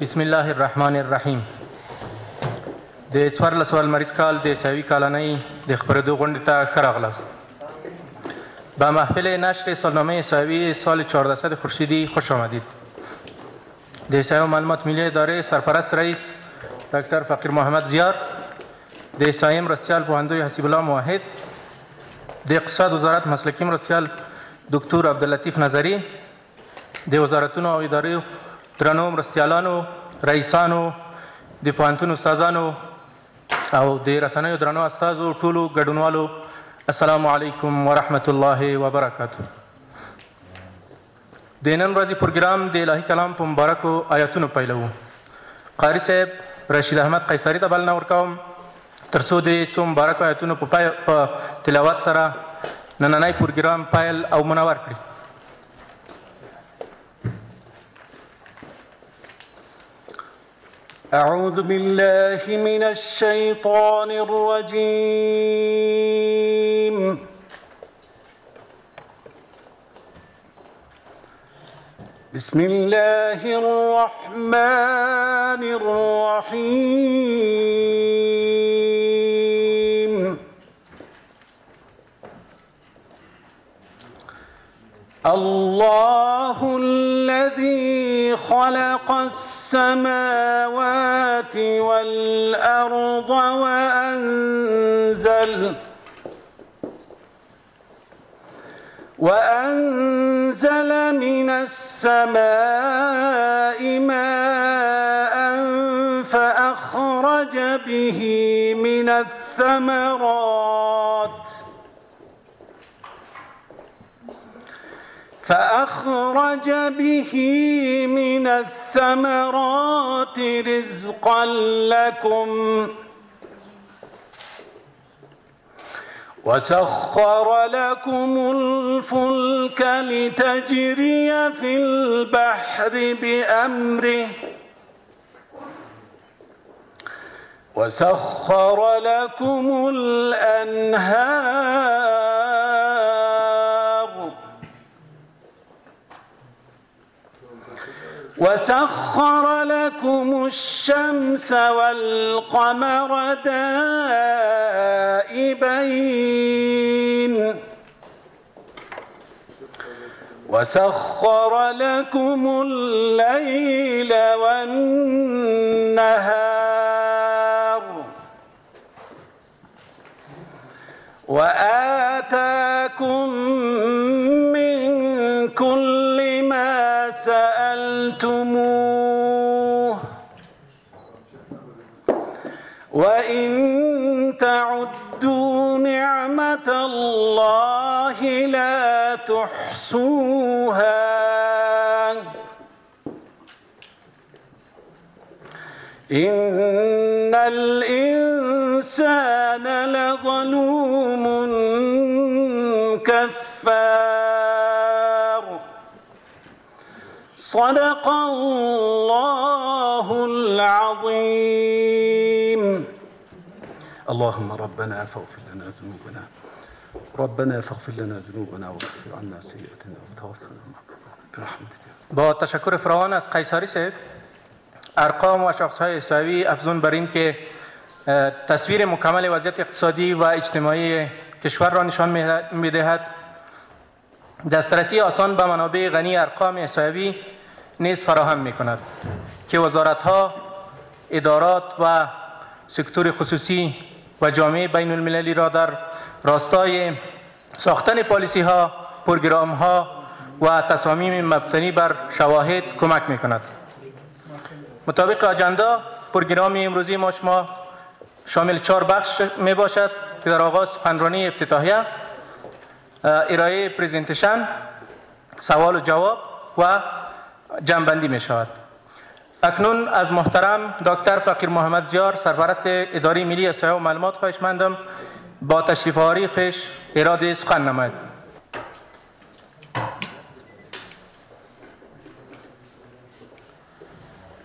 بسم الله الرحمن الرحیم. د 14 مریض کال د سوي کالنۍ د خپرېدو غونډې ته ښه راغلاست. به محفل نشر سالنامه سوي سال 1400 خورشیدی خوش آمدید. د سایه معلومات ملی اداره سرپرست رئیس دکتر فقیر محمد زیار، د سایه مرستیال پوهندوی حسیب الله موحد، د اقتصاد وزارت مسلکی مرستیال دکتور عبداللطیف نظری، د وزارتونو او ادارو درنو مرستیالانو، رئیسانو، د پوهنتون استادانو او د رسنیو درنو استازو، ټولو ګډونوالو، السلام علیکم ورحمت الله وبرکاته. د نن ورځې پروګرام د الهي کلام په مبارکو آیاتونو پیلوو. قاري صاحب رشید احمد قیصري ته بلنه ورکوم تر څو د څو مبارکو آیاتونو په تلاوت سره نننی پروګرام پیل او منور کړي. أعوذ بالله من الشيطان الرجيم. بسم الله الرحمن الرحيم. الله الذي خلق السماوات والأرض وأنزل من السماء ماء فأخرج به من الثمرات رزقا لكم وسخر لكم الفلك لتجري في البحر بأمره وسخر لكم الأنهار وسخر لكم الشمس والقمر دائبين وسخر لكم الليل والنهار وآتاكم من كل ما سألتموه وإن تعدوا نعمة الله لا تحصوها إن الإنسان لظلوم كفار. صدق الله العظيم. اللهم ربنا فاغفر لنا ذنوبنا واغفر عنا سيئاتنا وتوفنا مع الأبرار برحمتك. با تشکر فراوان از قیصری صاحب، ارقام و شاخص‌های احصایی افزون بر این که تصویر مکمل وضعیت اقتصادی و اجتماعی کشور را نشان می‌دهد. دسترسی آسان به منابع غنی ارقام احصایی نیز فراهم می‌کند که وزارت‌ها، ادارات و سکتور خصوصی و جامعه بین المللی را در راستای ساختن پالیسی‌ها، پروگرام‌ها و تصامیم مبتنی بر شواهد کمک می‌کند. مطابق اجندا پروگرام امروزی ما شما شامل 4 بخش می باشد که در آغاز سخنرانی افتتاحیه، ارائه پریزنتیشن، سوال و جواب و جمع‌بندی می شود. اکنون از محترم دکتر فقیر محمد زیار سرپرست اداره ملی احصایه و معلومات خواهشمندم با تشریف آوری خویش اراده سخن نماید.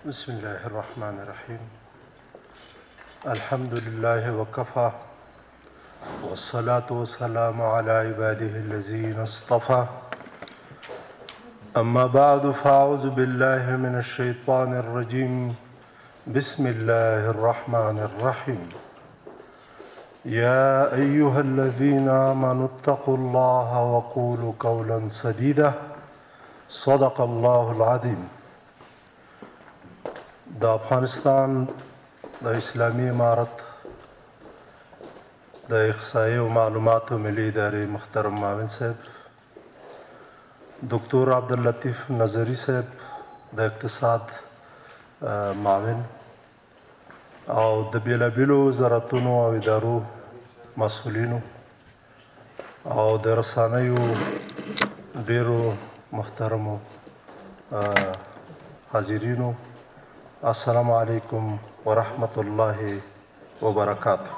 بسم الله الرحمن الرحيم. الحمد لله وكفى والصلاة والسلام على عباده الذين اصطفى أما بعد فأعوذ بالله من الشيطان الرجيم بسم الله الرحمن الرحيم يا أيها الذين آمنوا اتقوا الله وقولوا قولا سديدا صدق الله العظيم. د افغانستان د اسلامي امارت د احصایې او معلوماتو ملي ادارې محترم معاون صاحب، دکتور عبداللطیف نظری صاحب د اقتصاد معاون، او د بیلابیلو وزارتونو او ادارو مسؤلینو، او د رسنیو ډیرو محترمو حاضرینو، السلام علیکم ورحمت الله وبرکاته.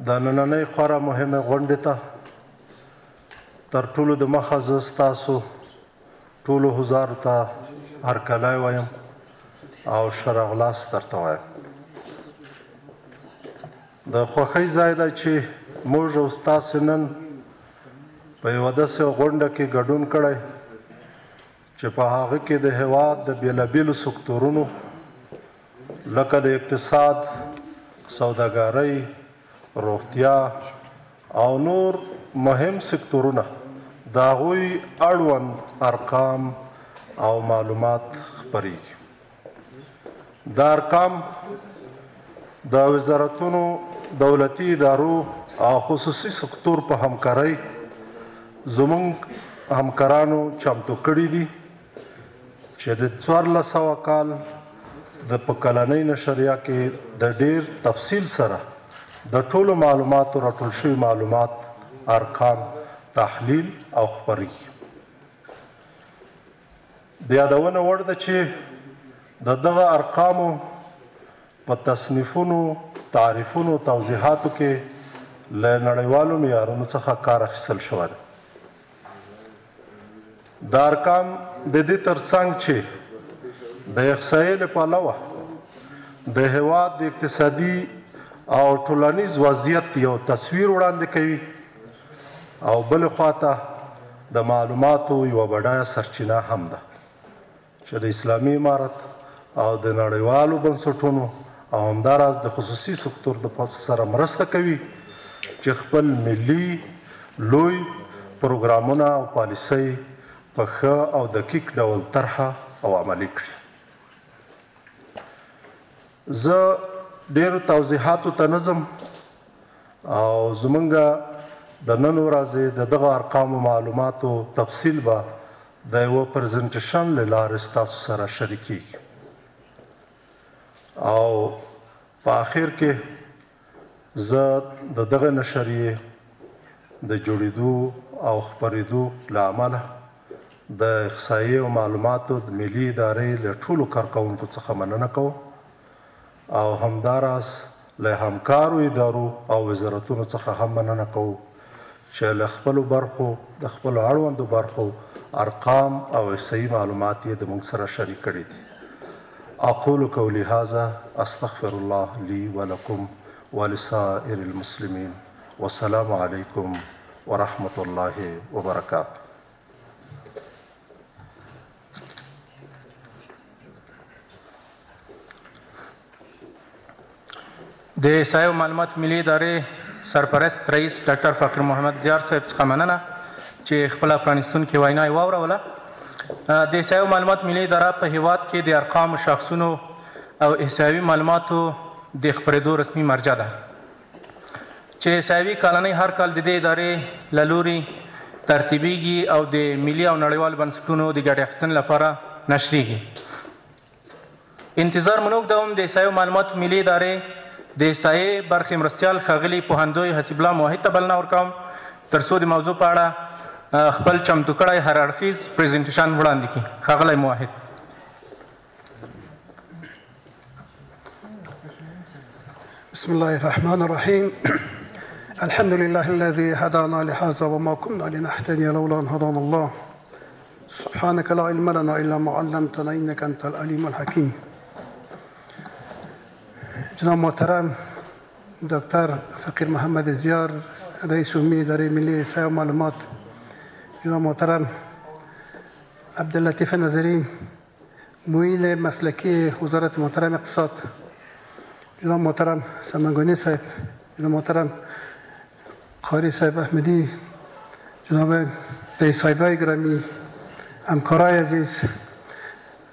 د نننۍ خورا مهمه غونډې ته تر ټولو د مخه زه ستاسو ټولو حضارو ته هرکلی وایم او ښه راغلاست درته وایم. د خوښۍ ځای دی چې موږ او ستاسې نن په یوه داسې غونډه کې ګډون کړی چې په هغه کې د هېواد د بېلابېلو سکتورونو لکه د اقتصاد، سوداګرۍ، روغتیا او نور مهم سکتورونه د هغوی اړوند ارقام او معلومات خپریږي. دا ارقام د وزارتونو، دولتي ادارو او خصوصي سکتور په همکارۍ زموږ همکارانو چمتو کړي دي چې د 1400 کال د په کلنۍ نشریه کې د ډیر تفصیل سره د ټولو معلوماتو راټول شوي معلومات، ارقام تحلیل او خپریږي. د یادونه وړ ده چې د دغه ارقامو په تصنیفونو، تعریفونو، توضیحاتو کې له نړیوالو معیارونو څخه کار اخیستل شوی دی. دا ارقام د دې ترڅنګ چې د احصایې له پلوه د هېواد د اقتصادي او ټولنیز وضعیت یو تصویر وړاندې کوي، او بلې خواته د معلوماتو یوه بډایه سرچینه هم ده چې د اسلامي امارت او د نړیوالو بنسټونو او همداراز د خصوصي سکتور د سره مرسته کوي چې خپل ملي لوی پروګرامونه او پالیسۍ په ښه او دقیق ډول طرحه او عملي کړي. زه ډیرو توضیحاتو ته نه ځم او زمونږ د نن ورځې د دغه ارقامو معلوماتو تفصیل به د یوه پرزنټیشن له لارې ستاسو سره شریکیږي، او په آخر کې زه د دغه نشریې د جوړېدو او خپرېدو له امله د احصایې او معلوماتو د ملي ادارې له ټولو کارکوونکو څخه مننه کوم، او همداراز له همکارو ادارو او وزارتونو څخه هم مننه کوم چې له خپلو برخو، د خپلو اړوندو برخو ارقام او احصایي معلومات یې د موږ سره شریک کړي دي. اقول قولي هذا استغفر الله لي ولكم ولسائر المسلمين والسلام عليكم ورحمة الله وبركاته. د احصایې او معلومات ملي ادارې سرپرست رئیس ډاکټر فقیر محمد زیار صاحب څخه مننه چې خپله پرانیستونکې وینا یې واوروله. د احصایې او معلومات ملي اداره په هیواد کې د ارقامو، شاخصونو او احصایوي معلوماتو د خپرېدو رسمي مرجع ده چې احصایوي کالنۍ هر کال د دې ادارې له لوري ترتیبیږي او د ملي او نړیوالو بنسټونو د ګټې اخیستنې لپاره نشریږي. انتظار مو نه اوږدوم. د احصایې او معلوماتو ملي ادارې د احصایې برخې مرستیال ښاغلي پوهندوی حسیب الله موحد ته بلنه ورکوم تر څو د موضوع په اړه خپل چمتو کړی هر اړخیز پریزنټیشن وړاندې کړي. ښاغلی موحد. بسم الله الرحمن الرحيم. الحمد لله الذي هدانا لهذا وما كنا لنهتدي لولا أن هدانا الله. سبحانك لا علم لنا إلا ما علمتنا إنك أنت العليم الحكيم. جناب محترم دکتر فقیر محمد زیار رئیس عمومی اداره ملی احصایه و معلومات جناب محترم عبداللطیف نظری معین مسلکی وزارت محترم اقتصاد، جناب محترم سمنگانی صاحب، جناب محترم قاری صاحب احمدی، جناب رئیس صاحبای گرامی، همکارای عزیز،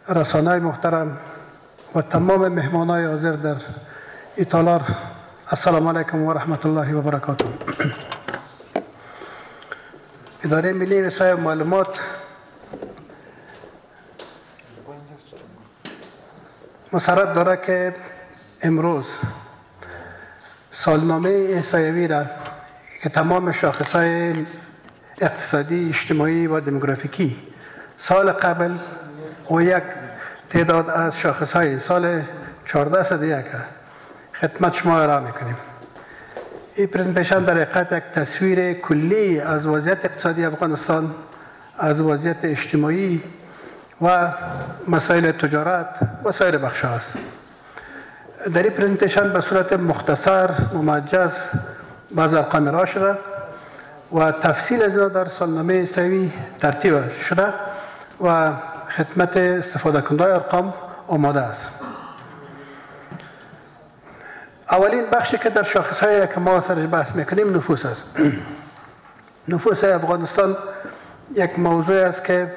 رسانه‌های محترم و تمام مهمانای حاضر در ایتالار، السلام علیکم و رحمت الله و برکاته. اداره ملی وسایل معلومات مسرت داره که امروز سالنامه احصایوی را که تمام شاخصهای اقتصادی، اجتماعی و دموگرافیکی سال قبل و یک تعداد از شاخصهای سال 1401 خدمت شما ارائه میکنیم. این پرزنتیشن در حقیقت یک تصویر کلی از وضعیت اقتصادی افغانستان، از وضعیت اجتماعی و مسائل تجارت و سایر بخش‌ها است. در این پرزنتیشن به صورت مختصر ممجز بعض ارقام ارائه شده و تفصیل از در سالنامه احصایوی ترتیب شده و خدمت استفاده کننده ارقام آماده است. اولین بخشی که در شاخص‌هایی که ما سرش بحث میکنیم نفوس است. نفوس افغانستان یک موضوع است که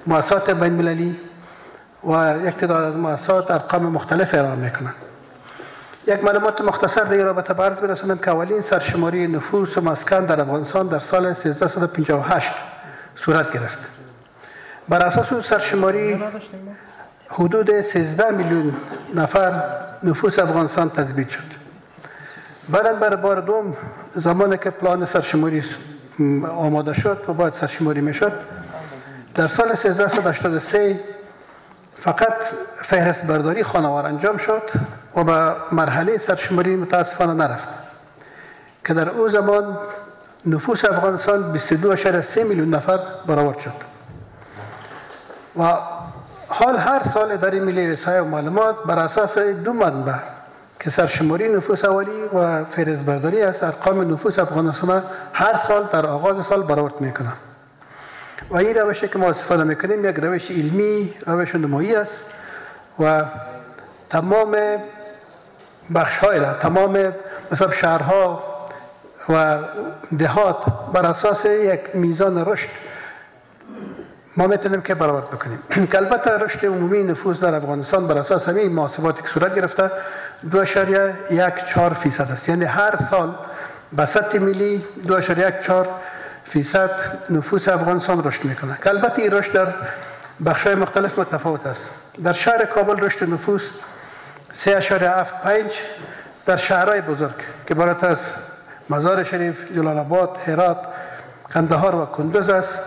مؤسسات بین المللی و یک تعداد از مؤسسات ارقام مختلف ارائه میکنند. یک معلومات مختصر در این رابطه به عرض برسانم که اولین سرشماری نفوس و مسکن در افغانستان در سال 1358 صورت گرفت. بر اساس اون سرشماری حدود 13 میلیون نفر نفوس افغانستان تثبیت شد. بعدا بر بار دوم زمانی که پلان سرشماری آماده شد و باید سرشماری میشد، در سال 1383 فقط فهرست برداری خانوار انجام شد و به مرحله سرشماری متاسفانه نرفت که در او زمان نفوس افغانستان 22.3 میلیون نفر برآورد شد. و حال هر سال اداره ملی وسایل و معلومات بر اساس دو منبع که سرشماری نفوس اولی و فهرست برداری است ارقام نفوس افغانستان هر سال در آغاز سال برآورد میکنند. و این روشی که ما استفاده میکنیم یک روش علمی، روش نمایی است و تمام بخش‌های را، تمام مثلا شهرها و دهات بر اساس یک میزان رشد ما میتونیم که برآورد بکنیم. که البته رشد عمومی نفوس در افغانستان بر اساس همین محاسباتی که صورت گرفته 2.14% است. یعنی هر سال به سطح ملی 2.14% نفوس افغانستان رشد میکنه که البته این رشد در بخش‌های مختلف متفاوت است. در شهر کابل رشد نفوس 3.75، در شهرهای بزرگ که عبارت از مزار شریف، جلال آباد، هرات، قندهار و کندوز است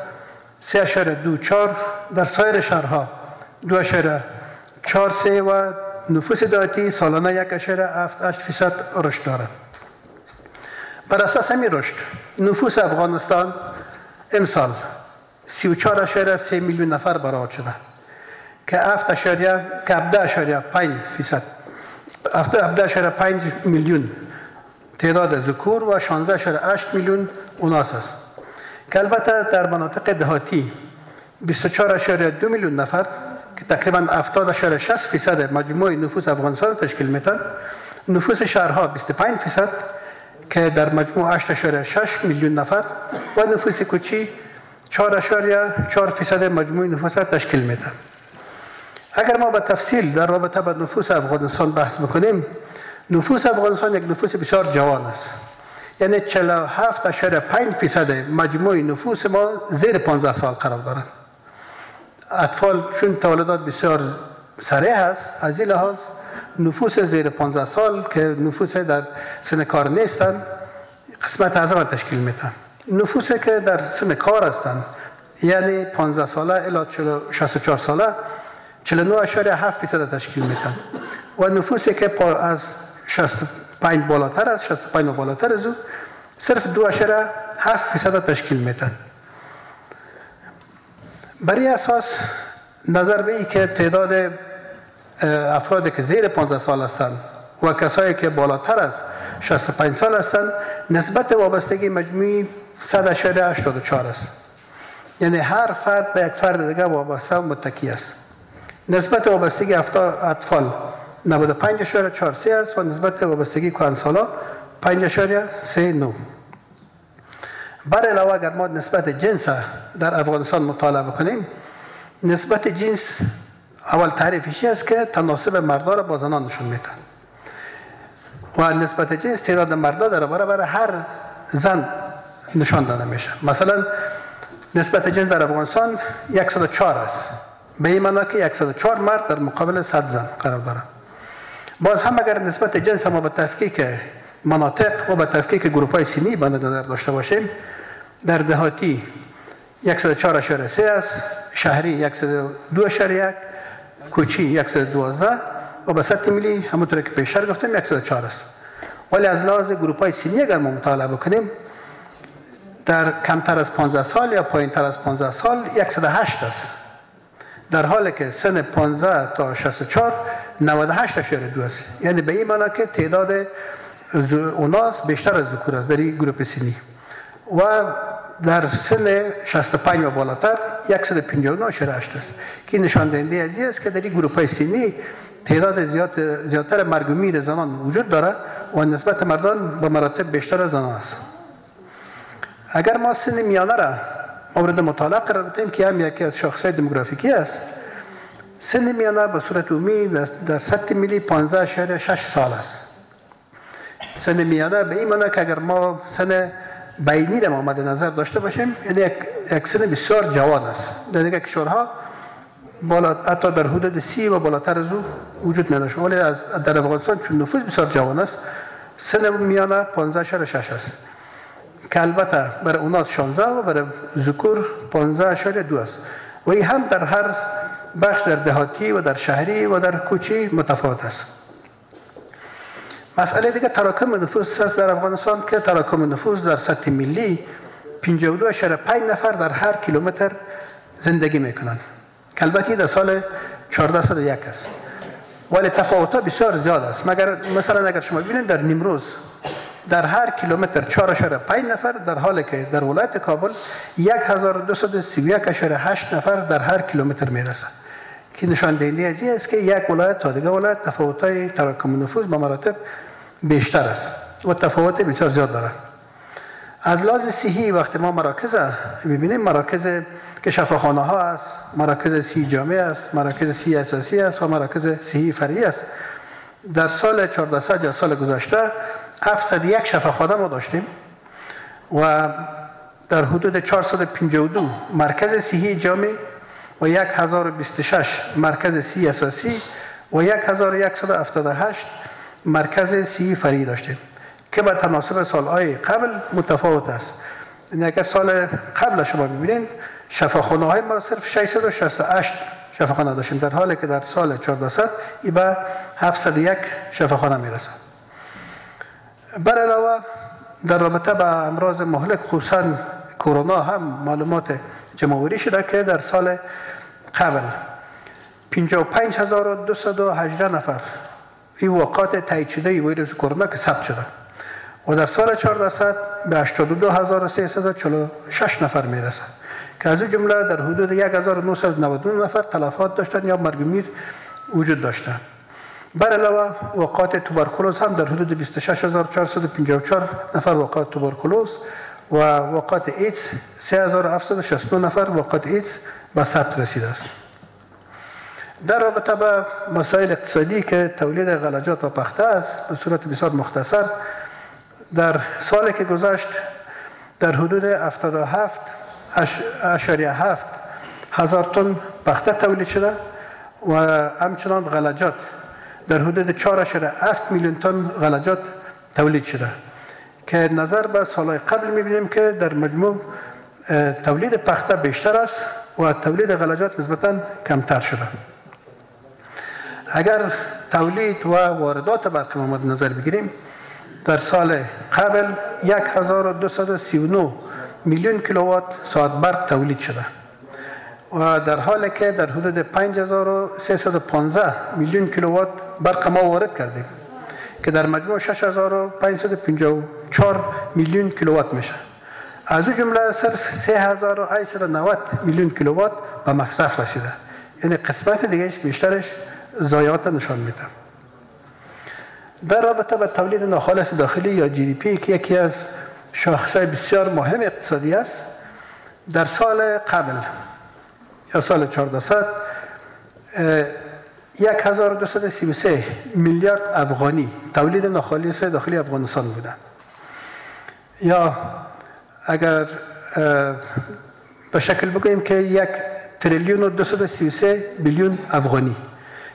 3.24، در سایر شهرها 2.43 و نفوس دولتی سالانه 1.78% رشد دارد. بر اساس همین رشد نفوس افغانستان امسال 34.3 میلیون نفر برآورد شده که 17.5 میلیون تعداد ذکور و 16.8 میلیون اناث است که البته در مناطق دهاتی 24.2 میلیون نفر که تقریبا 70.6% مجموع نفوس افغانستان تشکیل میدن. نفوس شهرها 25% که در مجموع 8.6 میلیون نفر و نفوس کوچی 4.4% مجموع نفوس تشکیل میدن. اگر ما به تفصیل در رابطه با نفوس افغانستان بحث بکنیم، نفوس افغانستان یک نفوس بسیار جوان است. یعنی 47.5% مجموع نفوس ما زیر 15 سال قرار دارند. اطفال چون تولدات بسیار سریع است، از این لحاظ نفوس زیر 15 سال که نفوس در سن کار نیستند قسمت اعظم تشکیل میدن. نفوسی که در سن کار هستند یعنی 15 ساله الی 64 ساله 49.7% تشکیل میدن و نفوسی که از 65 بالاتر است، 65 و بالاتر از او صرف 2.7% تشکیل میدن. برای اساس نظر به این که تعداد افرادی که زیر 15 سال هستند و کسایی که بالاتر از 65 سال هستند نسبت وابستگی مجموعی 100.84 است. یعنی هر فرد به یک فرد دیگه وابسته و متکی است. نسبت وابستگی اطفال 95.43 است و نسبت وابستگی کهنسالا 5.39. بر علاوه اگر ما نسبت جنس در افغانستان مطالعه بکنیم، نسبت جنس اول تعریفش است که تناسب مردان را با زنان نشون میده و نسبت جنس تعداد مردان در برابر هر زن نشان داده میشه. مثلا نسبت جنس در افغانستان 104 است، به این معنی که 104 مرد در مقابل 100 زن قرار دارند. باز هم اگر نسبت جنس ما به تفکیک مناطق و به تفکیک گروپ‌های سنی به نظر داشته باشیم، در دهاتی 104.3 است، شهری 102.1، کوچی 112 و به سطح ملی همونطور که پیشتر گفتم 104 است. ولی از لحاظ گروپ‌های سنی اگر ما مطالعه بکنیم، در کمتر از 15 سال یا پایین‌تر از 15 سال 108 است، در حالی که سن 15 تا 64 98.2 است. یعنی به این معنی که تعداد اوناس بیشتر از ذکور است در این گروپ سنی. و در سن 65 و بالاتر 159.8 است که نشان دهنده از این است که در این گروپ سنی تعداد زیادتر مرگ و میر زنان وجود دارد و نسبت مردان به مراتب بیشتر از زنان است. اگر ما سن میانه را مورد مطالعه قرار بدیم که هم یکی از شاخصهای دموگرافیکی است، سن میانه به صورت عمومی در سطح ملی 15.6 سال است. سن میانه به این معنی که اگر ما سن بینی را مد نظر داشته باشیم، یعنی یک سن بسیار جوان است. در دیگر کشورها حتی در حدود 30 و بالاتر از او وجود نداشت، ولی در افغانستان چون نفوذ بسیار جوان است، سن میانه 15.6 است که البته برای اوناس 16 و برای ذکور 15.2 است و این هم در هر بخش در دهاتی و در شهری و در کوچی متفاوت است. مسئله دیگه تراکم نفوس است در افغانستان که تراکم نفوس در سطح ملی 52.5 نفر در هر کیلومتر زندگی میکنند که البته در سال 1401 است، ولی تفاوت‌ها بسیار زیاد است. مثلا اگر شما ببینید در نیمروز در هر کیلومتر 4.5 نفر، در حالی که در ولایت کابل 1231.8 نفر در هر کیلومتر میرسه که نشان دهنده از این است که یک ولایت تا دیگر ولایت تفاوت‌های تراکم نفوس به مراتب بیشتر است و تفاوت بسیار زیاد دارد. از لحاظ صحی وقتی ما مراکز ببینیم، مراکز که شفاخانه ها است، مراکز صحی جامع است، مراکز صحی اساسی است و مراکز صحی فرعی است. در سال 1400 یا سال گذشته 701 شفاخانه ما داشتیم و در حدود 452 مرکز صحی جامع و 1026 مرکز صحی اساسی و 1178 مرکز صحی فرعی داشتیم که به تناسب سالهای قبل متفاوت است. یعنی اگر سال قبل شما ببینید شفاخانه های ما صرف 668 شفاخانه داشتیم، در حالی که در سال 1400 ای به 701 شفاخانه میرسد. بر علاوه در رابطه با امراض مهلک خصوصا کرونا هم معلومات جمع‌آوری شده که در سال قبل 55218 نفر این وقایع تایید شده ویروس کرونا که ثبت شده و در سال 1400 به 82346 نفر میرسه که از این جمله در حدود 1999 نفر تلفات داشتن یا مرگ و میر وجود داشتن. بر علاوه وقایع توبرکولوز هم در حدود 26454 نفر وقایع توبرکولوز و وقایع ایدز 3769 نفر وقایع ایدز به ثبت رسیده است. در رابطه با مسائل اقتصادی که تولید غلجات و پخته است، به صورت بسیار مختصر در سالی که گذشت در حدود 77.7 هزار تن پخته تولید شده و همچنان غلجات در حدود 4.7 میلیون تن غلجات تولید شده که نظر به سالهای قبل میبینیم که در مجموع تولید پخته بیشتر است و تولید غلجات نسبتاً کمتر شده. اگر تولید و واردات برق مد نظر بگیریم، در سال قبل 1239 میلیون کیلووات ساعت برق تولید شده و در حالی که در حدود 5315 میلیون کیلووات برق ما وارد کردیم که در مجموع 6554 میلیون کیلووات میشه. از اون جمله صرف 3890 میلیون کیلووات به مصرف رسیده. یعنی قسمت دیگهش بیشترش ضایعات نشان میده. در رابطه با تولید ناخالص داخلی یا GDP که یکی از شاخصهای بسیار مهم اقتصادی است، در سال قبل یا سال 1400 1233 میلیارد افغانی تولید ناخالص داخلی افغانستان بوده، یا اگر به شکل بگوییم که 1 تریلیون و 233 بیلیون افغانی،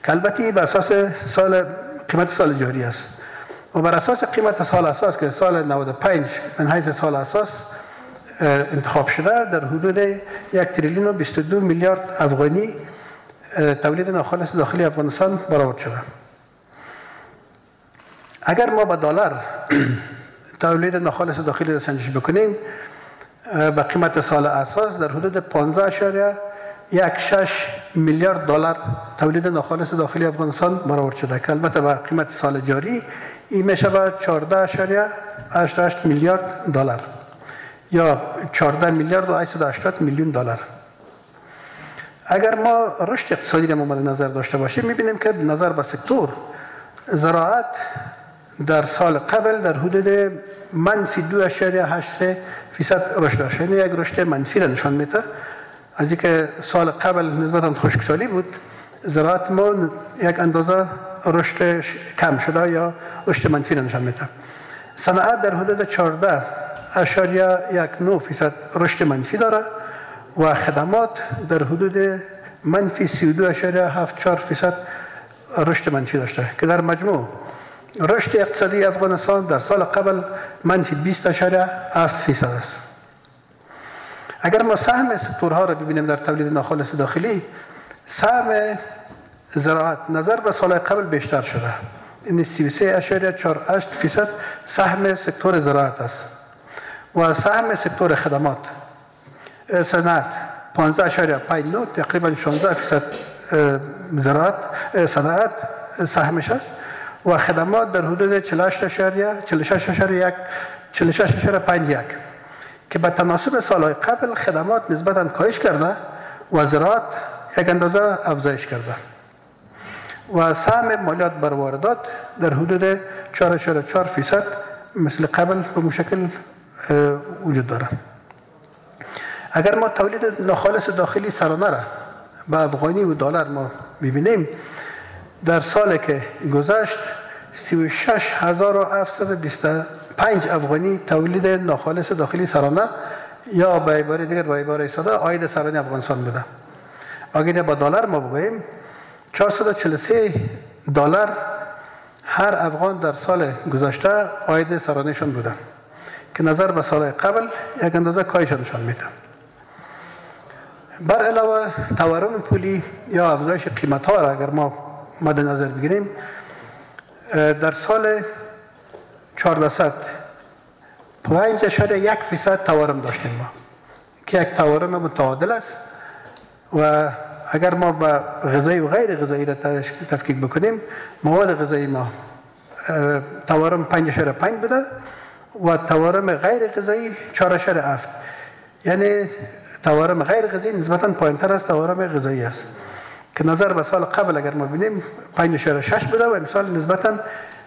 که البته به اساس قیمت سال جاری است و بر اساس قیمت سال اساس که سال 95 من حیث سال اساس انتخاب شده، در حدود 1 تریلیون و 22 میلیارد افغانی تولید ناخالص داخلی افغانستان برآورد شده. اگر ما با دلار تولید ناخالص داخلی را سنجش بکنیم، با قیمت سال اساس در حدود 15.16 میلیارد دلار تولید ناخالص داخلی افغانستان برآورد شده، که البته با قیمت سال جاری این میشه به 14.88 میلیارد دلار یا 14 میلیارد و 880 میلیون دلار. اگر ما رشد اقتصادی را مد نظر داشته باشیم، میبینیم که نظر به سکتور زراعت در سال قبل در حدود -2.83% رشد داشت، یعنی یک رشد منفی را نشان میده. از اینکه سال قبل نسبتا خشکسالی بود، زراعت ما یک اندازه رشد کم شده یا رشد منفی را نشان میده. صنعت در حدود 14.19% رشد منفی داره و خدمات در حدود -32.74% رشد منفی داشته، که در مجموع رشد اقتصادی افغانستان در سال قبل -20.7% است. اگر ما سهم سکتورها را ببینیم در تولید ناخالص داخلی، سهم زراعت نظر به سال قبل بیشتر شده، این 33.48% سهم سکتور زراعت است و سهم سکتور خدمات صنعت 15.59 تقریبا 16% زراعت صنعت سهمش است و خدمات در حدود 46.51 که به تناسب سالهای قبل خدمات نسبتاً کاهش کرده و زراعت یک اندازه افزایش کرده و سهم مالیات بر واردات در حدود 4.4% مثل قبل به مشکل وجود داره. اگر ما تولید ناخالص داخلی سرانه را به افغانی و دلار ما ببینیم، در سالی که گذشت 36,725 افغانی تولید ناخالص داخلی سرانه یا به عباره دیگر با عباره ساده عاید سرانه افغانستان بوده. اگر با دلار ما بگوییم 443 دلار هر افغان در سال گذشته عاید سرانهشان بوده، که نظر به سال قبل یک اندازه کاهش نشان میده. بر علاوه تورم پولی یا افزایش قیمت ها را اگر ما مد نظر بگیریم، در سال 1400 5.1% تورم داشتیم ما، که یک تورم متعادل است و اگر ما با غذایی و غیر غذایی را تفکیک بکنیم، مواد غذایی ما تورم 5.5 بوده و تورم غیر غذایی 4.7، یعنی تورم غیر غذایی نسبتاً پایین‌تر از تورم غذایی است، که نظر به سال قبل اگر ما ببینیم 5.6 بوده و امسال نسبتاً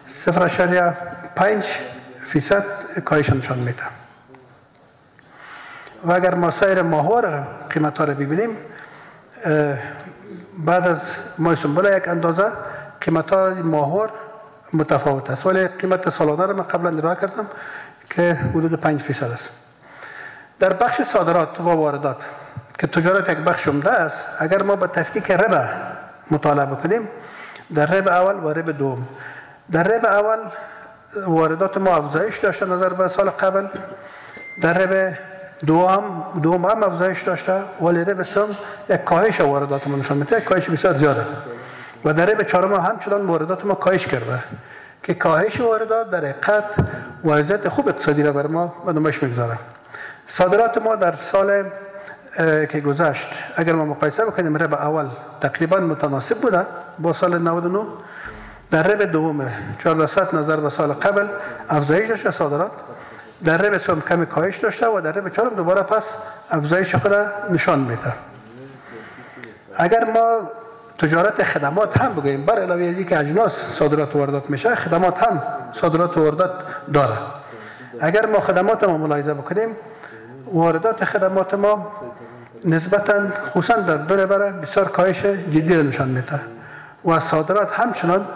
0.5% کاهش نشان میده. و اگر ما سایر ماهوار قیمت ها را ببینیم، بعد از ماه سنبله یک اندازه قیمت های ماهوار متفاوت است، ولی قیمت سالانه را من قبلا ارائه کردم که حدود 5% است. در بخش صادرات و واردات که تجارت یک بخش عمده است، اگر ما با تفکیک ربع مطالعه بکنیم، در ربع اول و ربع دوم، در ربع اول واردات ما افزایش داشته نظر به سال قبل، در ربع دوم هم افزایش داشته، ولی ربع سوم یک کاهش واردات ما نشان میده، یک کاهش بسیار زیاده، و در ربع چهارم همچنان واردات ما کاهش کرده، که کاهش واردات در حقیقت وضعیت خوب اقتصادی را بر ما به نمایش میگذاره. صادرات ما در سال که گذشت اگر ما مقایسه بکنیم، ربع اول تقریبا متناسب بوده با سال 99، در ربع دوم 1400 نظر به سال قبل افزایش داشت صادرات، در ربع سوم کمی کاهش داشته و در ربع چهارم دوباره پس افزایش خود نشان میده. اگر ما تجارت خدمات هم بگوییم، بر علاوه از اینکه اجناس صادرات و واردات میشه، خدمات هم صادرات و واردات داره. اگر ما خدمات ما ملاحظه بکنیم، واردات خدمات ما نسبتاً خصوصا در دو ربع بسیار کاهش جدی را نشان میده و صادرات همچنان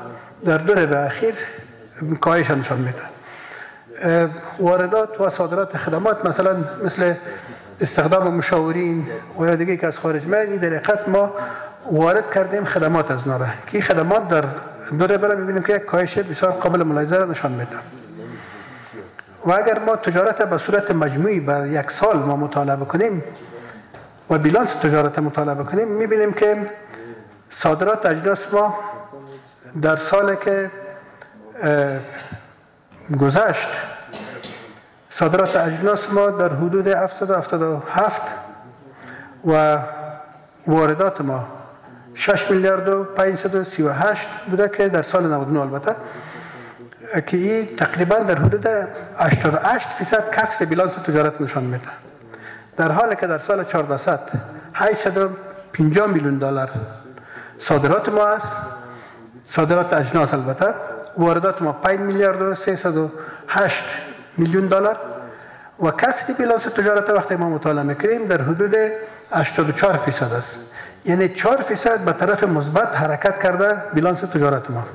در دو ربع اخیر کاهش نشان میده. واردات و صادرات خدمات مثل استخدام مشاورین و یا دیگه که از خارج میاد، در حقیقت ما وارد کردیم خدمات از ناره که خدمات در دو ربع میبینیم که یک کاهش بسیار قابل ملاحظه را نشان میده. و اگر ما تجارت به صورت مجموعی بر یک سال ما مطالعه بکنیم و بیلانس تجارت مطالعه بکنیم، میبینیم که صادرات اجناس ما در سال که گذشت، صادرات اجناس ما در حدود 777 و واردات ما 6 میلیارد و 538 بوده که در سال 99 البته که این تقریبا در حدود 88% کسر بیلانس تجارت نشان میده، در حالی که در سال 1400 850 میلیون دلار صادرات ما است، صادرات اجناس البته، واردات ما 5 میلیارد و 308 میلیون دلار و کسر بیلانس تجارت وقتی ما مطالعه میکنیم در حدود 84% است. یعنی 4% به طرف مثبت حرکت کرده بیلانس تجارت ما.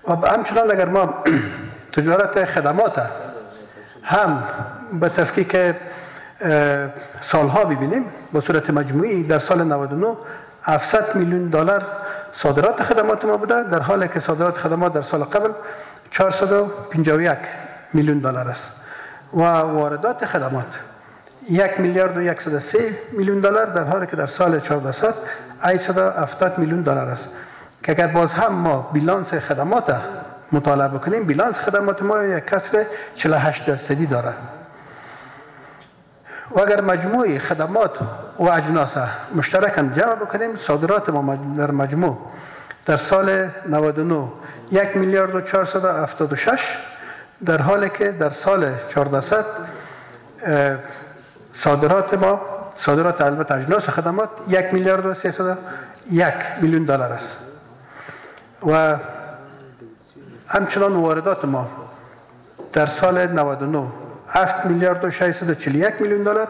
و همچنان اگر ما تجارت خدمات هم به تفکیک سالها ببینیم، به صورت مجموعی در سال 99 700 میلیون دلار صادرات خدمات ما بوده، در حالی که صادرات خدمات در سال قبل 451 میلیون دلار است و واردات خدمات 1 میلیارد و 103 میلیون دلار، در حالی که در سال 1400 870 میلیون دلار است. که اگر باز هم ما بیلانس خدمات مطالعه بکنیم، بیلانس خدمات ما یک کسر 48% داره و اگر مجموع خدمات و اجناس مشترکاً جمع بکنیم، صادرات ما در مجموع در سال 99 1 میلیارد و 476، در حالی که در سال 1400 صادرات البته اجناس و خدمات 1 میلیارد و 301 میلیون دلار است و همچنان واردات ما در سال 99 7 میلیارد و 641 میلیون دلار،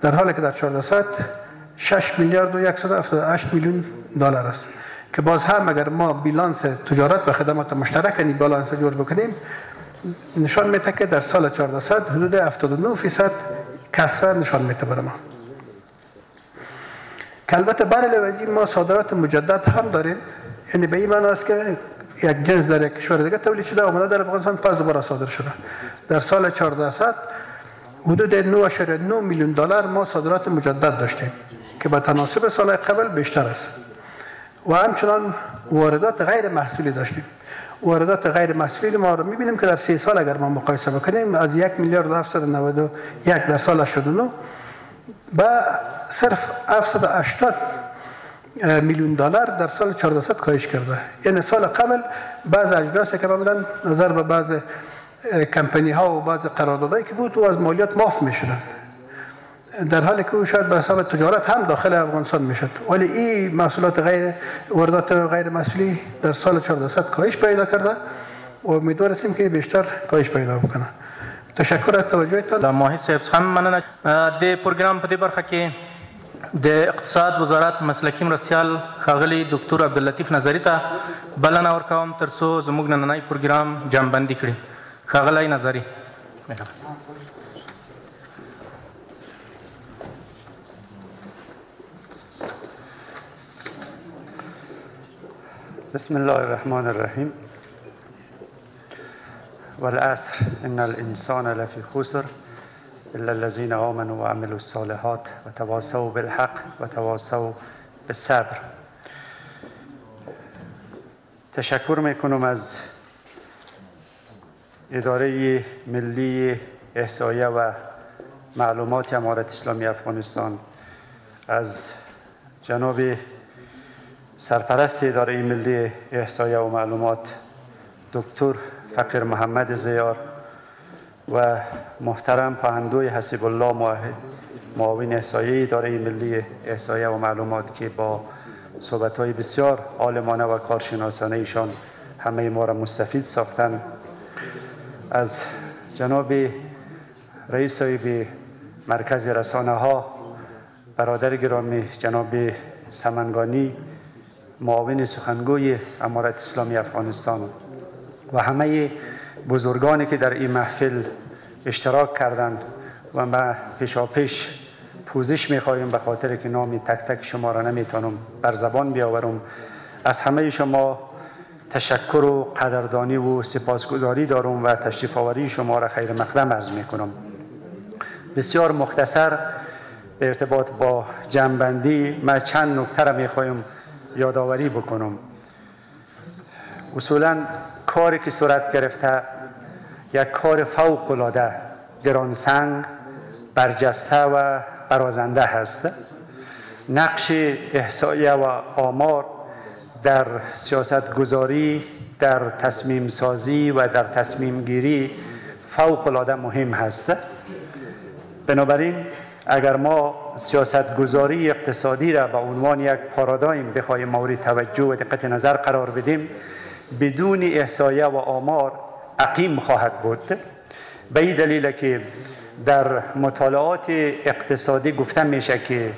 در حالی که در 1400 6 میلیارد و 178 میلیون دلار است که باز هم اگر ما بیلانس تجارت و خدمات مشترک یعنی بالانس جور بکنیم، نشان میده که در سال 1400 حدود 79% کسره نشان میده برای ما. که البته بر علاوه از این ما صادرات مجدد هم داریم، یعنی به این معنی است که یک جنس در یک کشور دیگه تولید شده آمده در افغانستان پس دوباره صادر شده. در سال 1400 حدود 9.9 میلیون دلار ما صادرات مجدد داشتیم که به تناسب سال قبل بیشتر است و همچنان واردات غیر محصولی داشتیم. واردات غیر محصولی ما رو میبینیم که در 3 سال اگر ما مقایسه بکنیم از 1 میلیارد و 791 در سال 89 به صرف 780 میلیون دلار در سال 1400 کاهش کرده. یعنی سال قبل بعض اجناس که معمولا نظر به بعض کمپانی ها و بعض قراردادایی که بود و از مالیات معاف میشدن، در حالی که او شاید به حساب تجارت هم داخل افغانستان میشد، ولی این محصولات واردات غیر محصولی در سال 1400 کاهش پیدا کرده و امیدواریم که بیشتر کاهش پیدا بکنه. تشکر از توجهتان. ماهد صاحب څخه مننه. د پروګرام په دې برخه کې د اقتصاد وزارت مسلکی مرستیال ښاغلي ډاکټر عبداللطیف نظري ته بلنه ورکوم ترڅو زموږ نننی پروګرام جمعبندي کړي. ښاغلی نظري. بسم الله الرحمن الرحیم. والعصر ان الانسان لفی خسر الا الذين آمنوا وعملوا الصالحات وتواصوا بالحق وتواصوا بالصبر. تشکر میکنم از اداره ملی احصایه و معلومات امارت اسلامی افغانستان، از جناب سرپرست اداره ملی احصایه و معلومات دکتر فقیر محمد زیار و محترم پهندوی حسیب الله معاون احصایه اداره ملی احصایه و معلومات که با صحبت‌های بسیار عالمانه و کارشناسانه ایشان همه ما را مستفید ساختن. از جناب رئیس صاحب مرکز رسانه ها برادر گرامی جناب سمنگانی معاون سخنگوی امارت اسلامی افغانستان و همه بزرگانی که در این محفل اشتراک کردند و ما پیشاپیش پوزش می‌خوایم به خاطر که نام تک تک شما را نمیتونم بر زبان بیاورم. از همه شما تشکر و قدردانی و سپاسگزاری دارم و تشریف آوری شما را خیر مقدم عرض میکنم. بسیار مختصر در ارتباط با جمع‌بندی من چند نکته را میخوایم یادآوری بکنم. اصولا کاری که صورت گرفته یک کار فوق العاده گرانسنگ، برجسته و برازنده هست. نقش احصایه و آمار در سیاست گذاری، در تصمیم سازی و در تصمیم گیری فوق العاده مهم هست. بنابراین اگر ما سیاست گذاری اقتصادی را به عنوان یک پارادایم بخواهیم مورد توجه و دقت نظر قرار بدیم، بدون احصایه و آمار عقیم خواهد بود. به این دلیل که در مطالعات اقتصادی گفته میشه که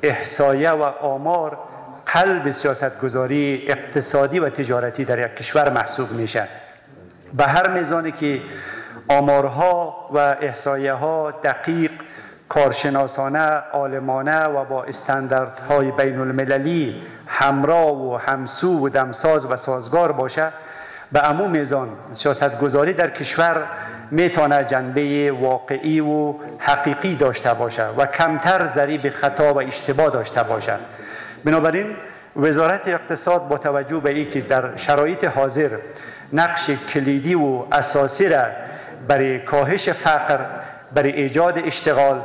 احصایه و آمار قلب سیاست گذاری اقتصادی و تجارتی در یک کشور محسوب میشه. به هر میزانی که آمارها و احصایه ها دقیق، کارشناسانه، عالمانه و با استانداردهای بین المللی همراه و همسو و دمساز و سازگار باشه، به عموم میزان سیاست گذاری در کشور میتونه جنبه واقعی و حقیقی داشته باشه و کمتر ضریب خطا و اشتباه داشته باشه. بنابراین وزارت اقتصاد با توجه به اینکه در شرایط حاضر نقش کلیدی و اساسی را برای کاهش فقر، برای ایجاد اشتغال،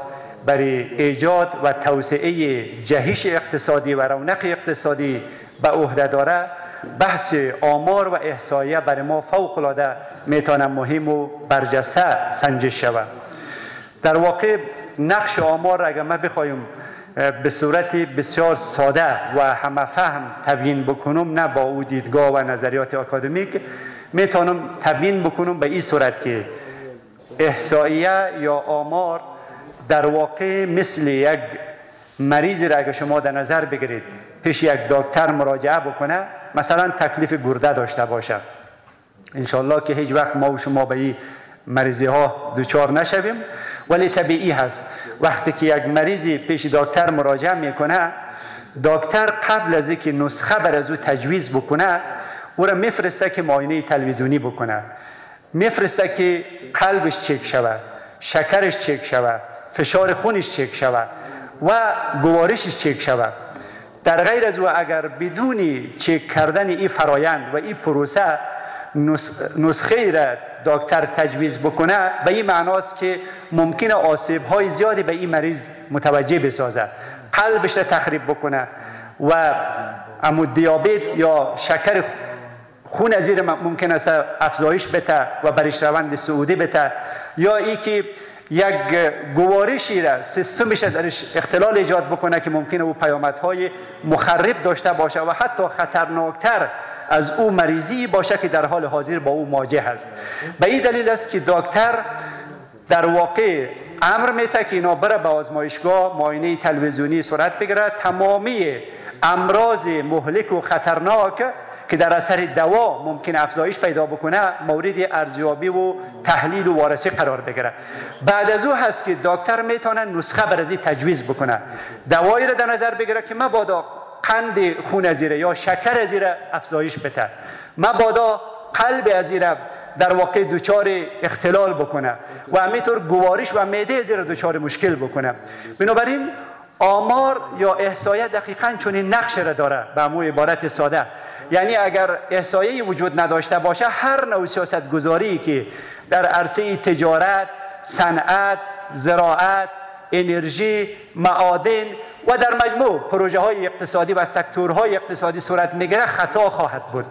برای ایجاد و توسعه جهش اقتصادی و رونق اقتصادی به عهده داره، بحث آمار و احصایه برای ما فوق العاده میتونه مهم و برجسته سنجش شود. در واقع نقش آمار را اگر ما بخوایم به صورت بسیار ساده و همه فهم تبیین بکنم، نه با او دیدگاه و نظریات اکادمیک، میتونم تبیین بکنم به این صورت که احصایه یا آمار در واقع مثل یک مریضی را اگر شما در نظر بگیرید پیش یک دکتر مراجعه بکنه، مثلا تکلیف گرده داشته باشه، انشالله که هیچ وقت ما و شما به این مریضی ها دوچار نشویم، ولی طبیعی هست وقتی که یک مریضی پیش دکتر مراجعه میکنه، دکتر قبل از اینکه نسخه بر از او تجویز بکنه او را میفرسته که معاینه تلویزیونی بکنه، میفرسته که قلبش چک شود، شکرش چک شود، فشار خونش چک شود و گوارشش چک شود. در غیر از او اگر بدون چک کردن این فرایند و این پروسه نسخه را دکتر تجویز بکنه، به این معناست که ممکنه آسیب های زیادی به این مریض متوجه بسازه، قلبش را تخریب بکنه و عمود دیابت یا شکر خون از زیر ممکن است افزایش بده و برش روند صعودی بده، یا ای که یک گوارشی را سیستمش درش اختلال ایجاد بکنه که ممکنه او پیامدهای مخرب داشته باشه و حتی خطرناکتر از او مریضی باشه که در حال حاضر با او مواجه است. به این دلیل است که دکتر در واقع امر میته که اینا بره به آزمایشگاه معاینه تلویزیونی صورت بگیره، تمامی امراض مهلک و خطرناک که در اثر دوا ممکن افزایش پیدا بکنه مورد ارزیابی و تحلیل و وارسی قرار بگیره. بعد از او هست که دکتر میتونه نسخه برازی تجویز بکنه، دوایی را در نظر بگیره که مبادا قند خون از زیر یا شکر از زیر افزایش بده، مبادا قلب از زیر در واقع دچار اختلال بکنه و همینطور گوارش و معده زیر دچار مشکل بکنه. بنابراین آمار یا احصایه دقیقاً چنین نقش را داره به مو عبارت ساده. یعنی اگر احصایه وجود نداشته باشه، هر نوع سیاست گذاری که در عرصه تجارت، صنعت، زراعت، انرژی، معادن و در مجموع پروژه های اقتصادی و سکتورهای اقتصادی صورت میگیره خطا خواهد بود.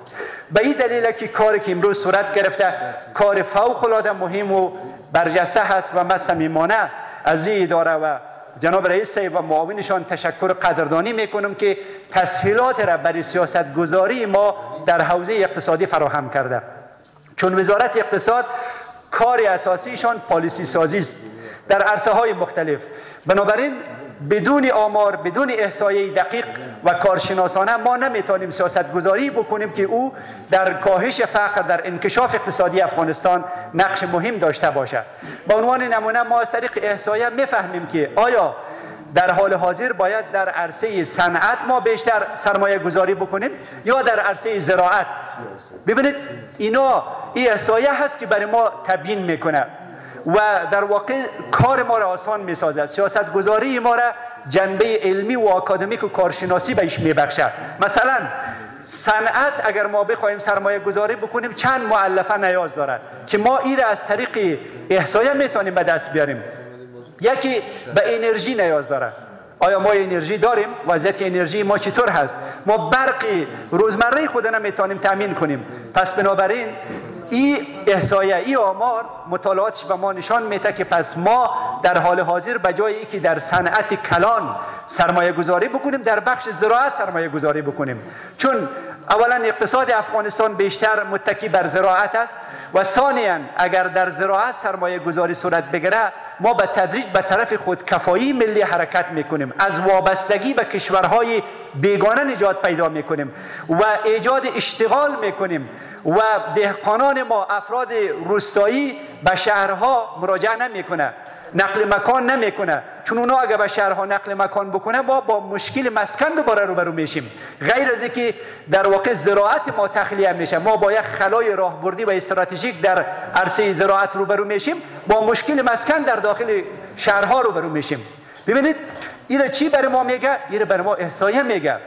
به این دلیل که کاری که امروز صورت گرفته کار فوق العاده مهم و برجسته هست و من صمیمانه از این اداره و جناب رئیس و معاونشان تشکر و قدردانی میکنم که تسهیلات را برای سیاست گذاری ما در حوزه اقتصادی فراهم کرده. چون وزارت اقتصاد کار اساسیشان پالیسی سازی است در عرصه های مختلف. بنابراین بدون آمار، بدون احصایه دقیق و کارشناسانه ما نمیتونیم سیاست گذاری بکنیم که او در کاهش فقر، در انکشاف اقتصادی افغانستان نقش مهم داشته باشد. به عنوان نمونه ما از طریق احصایه میفهمیم که آیا در حال حاضر باید در عرصه صنعت ما بیشتر سرمایه گذاری بکنیم یا در عرصه زراعت. ببینید اینا این احصایه هست که برای ما تبیین میکنه و در واقع کار ما را آسان میسازد. سیاست گذاری ما را جنبه علمی و اکادمیک و کارشناسی بهش میبخشد. مثلا صنعت اگر ما بخوایم سرمایه گذاری بکنیم چند مؤلفه نیاز دارد که ما این را از طریق احصایه میتونیم به دست بیاریم. یکی به انرژی نیاز دارد. آیا ما انرژی داریم؟ وضعیت انرژی ما چطور هست؟ ما برق روزمره خود نمیتونیم تامین کنیم. پس بنابراین این احصایه، این آمار مطالعاتش به ما نشان میده که پس ما در حال حاضر به جای اینکه در صنعت کلان سرمایه گذاری بکنیم در بخش زراعت سرمایه گذاری بکنیم. چون اولا اقتصاد افغانستان بیشتر متکی بر زراعت است و ثانیا اگر در زراعت سرمایه گذاری صورت بگیره ما به تدریج به طرف خودکفایی ملی حرکت میکنیم، از وابستگی به کشورهای بیگانه نجات پیدا میکنیم و ایجاد اشتغال میکنیم و دهقانان ما، افراد روستایی به شهرها مراجعه نمیکنه، نقل مکان نمیکنه. چون اونا اگر به شهرها نقل مکان بکنه ما با مشکل مسکن دوباره روبرو میشیم. غیر از اینکه در واقع زراعت ما تخلیه میشه، ما با یک خلای راهبردی و استراتژیک در عرصه زراعت روبرو میشیم، با مشکل مسکن در داخل شهرها روبرو میشیم. ببینید این چی برای ما میگه؟ این برای ما احصایه میگه.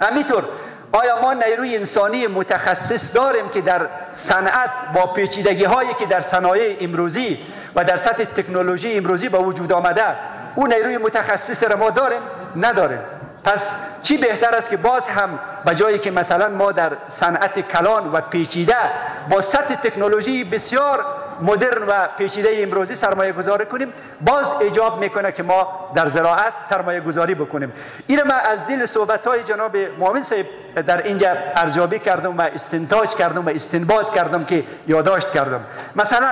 همینطور آیا ما نیروی انسانی متخصص داریم که در صنعت با پیچیدگی هایی که در صنایع امروزی و در سطح تکنولوژی امروزی به وجود آمده اون نیروی متخصص را ما داریم؟ نداریم. پس چی بهتر است که باز هم به جایی که مثلا ما در صنعت کلان و پیچیده با سطح تکنولوژی بسیار مدرن و پیچیده امروزی سرمایه گذاری کنیم، باز ایجاب میکنه که ما در زراعت سرمایه گذاری بکنیم. این من از دل صحبت های جناب معاون صاحب در اینجا ارزیابی کردم و استنتاج کردم و استنباط کردم که یادداشت کردم. مثلا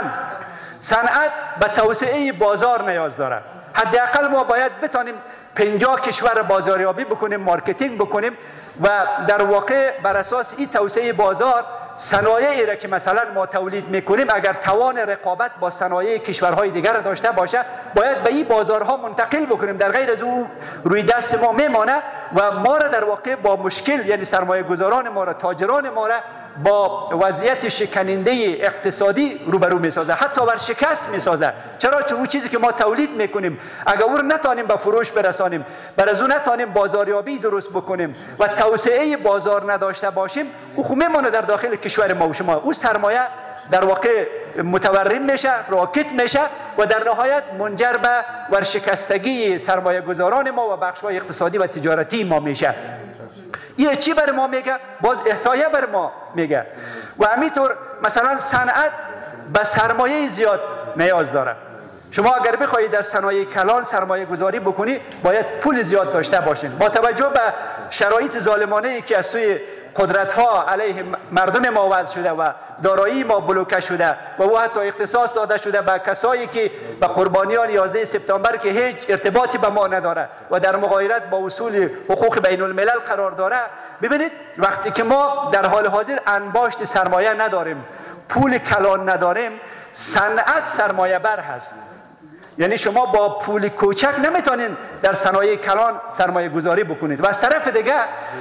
صنعت به توسعه بازار نیاز داره. حداقل ما باید بتانیم 50 کشور بازاریابی بکنیم، مارکتینگ بکنیم و در واقع بر اساس این توسعه بازار صنایعی را که مثلا ما تولید میکنیم اگر توان رقابت با صنایع کشورهای دیگر داشته باشه باید به این بازارها منتقل بکنیم. در غیر از او روی دست ما میمانه و ما را در واقع با مشکل، یعنی سرمایه گذاران ما را، تاجران ما را با وضعیت شکننده اقتصادی روبرو میسازه، حتی بر شکست میسازه. چرا؟ چون اون چیزی که ما تولید میکنیم اگر او نتانیم به فروش برسانیم، بر از اون نتانیم بازاریابی درست بکنیم و توسعه بازار نداشته باشیم، او خود میمونه در داخل کشور ما و شما. او سرمایه در واقع متورم میشه، راکت میشه و در نهایت منجر به ورشکستگی سرمایه گذاران ما و بخش‌های اقتصادی و تجارتی ما میشه. این چی بر ما میگه؟ باز احصایه بر ما میگه. و همینطور مثلا صنعت به سرمایه زیاد نیاز داره. شما اگر بخواهید در صنایع کلان سرمایه گذاری بکنی باید پول زیاد داشته باشین. با توجه به شرایط ظالمانه‌ای که از سوی قدرت ها علیه مردم ما وضع شده و دارایی ما بلوکه شده و او حتی اختصاص داده شده به کسایی که به قربانیان 11 سپتامبر که هیچ ارتباطی به ما نداره و در مغایرت با اصول حقوق بین الملل قرار داره. ببینید وقتی که ما در حال حاضر انباشت سرمایه نداریم، پول کلان نداریم، صنعت سرمایه بر هست. یعنی شما با پول کوچک نمیتونین در صنایع کلان سرمایه گذاری بکنید و از طرف دیگه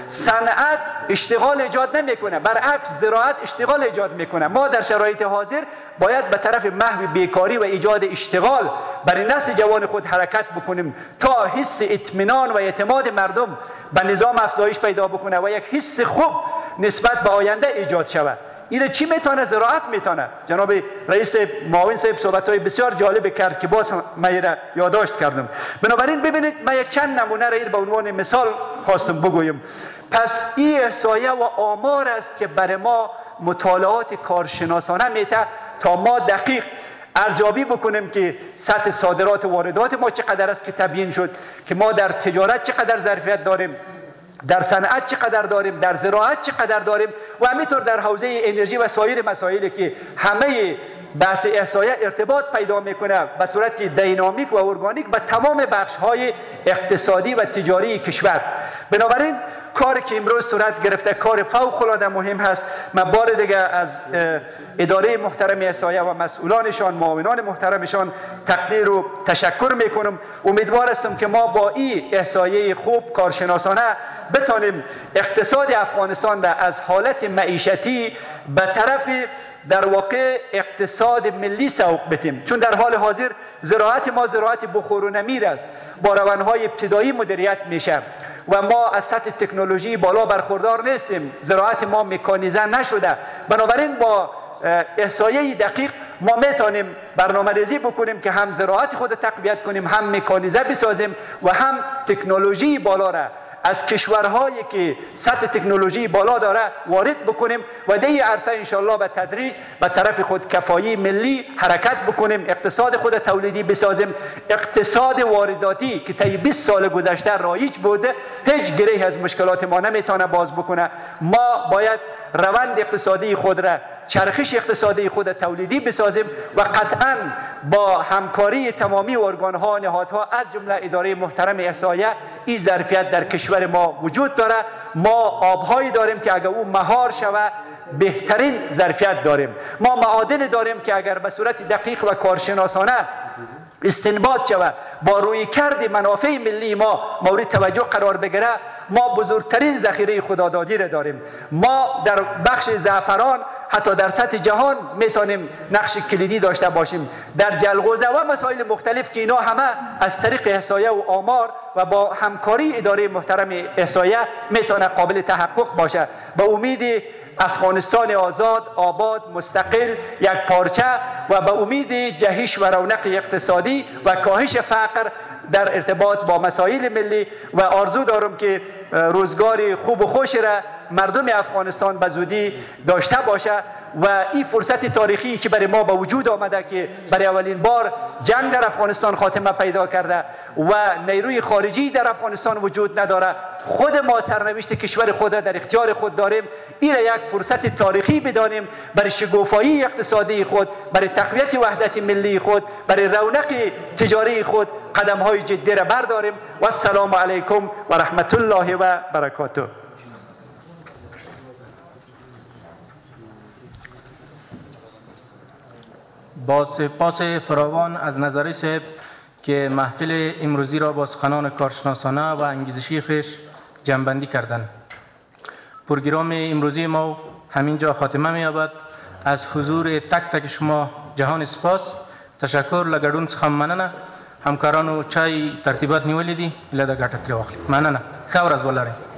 صنعت اشتغال ایجاد نمیکنه، برعکس زراعت اشتغال ایجاد میکنه. ما در شرایط حاضر باید به طرف محو بیکاری و ایجاد اشتغال برای نسل جوان خود حرکت بکنیم تا حس اطمینان و اعتماد مردم به نظام افزایش پیدا بکنه و یک حس خوب نسبت به آینده ایجاد شود. این چی میتونه؟ زراعت میتونه. جناب رئیس معاون صاحب صحبت‌های بسیار جالب کرد که باز من را یادداشت کردم. بنابراین ببینید من یک چند نمونه را به عنوان مثال خواستم بگویم. پس این احصایه و آمار است که برای ما مطالعات کارشناسانه میته تا ما دقیق ارزیابی بکنیم که سطح صادرات و واردات ما چقدر است که تبیین شد که ما در تجارت چقدر ظرفیت داریم، در صنعت چقدر داریم، در زراعت چقدر داریم و همینطور در حوزه انرژی و سایر مسائلی که همه بحث احصایه ارتباط پیدا میکنه به صورت دینامیک و ارگانیک به تمام بخش های اقتصادی و تجاری کشور. بنابراین کاری که امروز صورت گرفته کار فوق العاده مهم هست. من بار دیگه از اداره محترم احصایه و مسئولانشان، معاونان محترمشان تقدیر و تشکر میکنم. امیدوار هستم که ما با این احصایه خوب کارشناسانه بتانیم اقتصاد افغانستان را از حالت معیشتی به طرف در واقع اقتصاد ملی سوق بدیم، چون در حال حاضر زراعت ما زراعت بخور و نمیر است، با روندهای ابتدایی مدیریت میشه و ما از سطح تکنولوژی بالا برخوردار نیستیم، زراعت ما مکانیزه نشده. بنابراین با احصایه دقیق ما میتونیم برنامه ریزی بکنیم که هم زراعت خود تقویت کنیم، هم مکانیزه بسازیم و هم تکنولوژی بالا را از کشورهایی که سطح تکنولوژی بالا داره وارد بکنیم و در این عرصه انشالله به تدریج به طرف خود کفایی ملی حرکت بکنیم، اقتصاد خود تولیدی بسازیم. اقتصاد وارداتی که طی 20 سال گذشته رایج بوده هیچ گره از مشکلات ما نمیتونه باز بکنه. ما باید روند اقتصادی خود را، چرخش اقتصادی خود تولیدی بسازیم و قطعا با همکاری تمامی ارگانها، نهادها از جمله اداره محترم احصایه این ظرفیت در کشور ما وجود داره. ما آبهایی داریم که اگر او مهار شود بهترین ظرفیت داریم. ما معادن داریم که اگر به صورت دقیق و کارشناسانه استنباط شود با روی کرد منافع ملی ما مورد توجه قرار بگیره، ما بزرگترین ذخیره خدادادی را داریم. ما در بخش زعفران حتی در سطح جهان میتونیم نقش کلیدی داشته باشیم در جلغوزه و مسائل مختلف که اینا همه از طریق احصایه و آمار و با همکاری اداره محترم احصایه میتونه قابل تحقق باشه. به امید افغانستان آزاد، آباد، مستقل، یک پارچه و به امید جهش و رونق اقتصادی و کاهش فقر در ارتباط با مسائل ملی و آرزو دارم که روزگار خوب و خوش را مردم افغانستان به زودی داشته باشه و این فرصت تاریخی که برای ما به وجود آمده که برای اولین بار جنگ در افغانستان خاتمه پیدا کرده و نیروی خارجی در افغانستان وجود نداره، خود ما سرنوشت کشور خود در اختیار خود داریم. این را یک فرصت تاریخی بدانیم برای شکوفایی اقتصادی خود، برای تقویت وحدت ملی خود، برای رونق تجاری خود قدم های جدی را برداریم. و السلام علیکم و رحمت الله و برکاته. با سپاس فراوان از نظری صاحب که محفل امروزی را با سخنان کارشناسانه و انگیزشی خویش جمع‌بندی کردند. پروگرام امروزی ما همینجا خاتمه می‌یابد. از حضور تک تک شما جهان سپاس، تشکر لګډون څخه مننه. همکارانو چای ترتیبات نیولې دي، له دا ګټه ترې واخلئ. مننه. ښه ورځ ولرئ.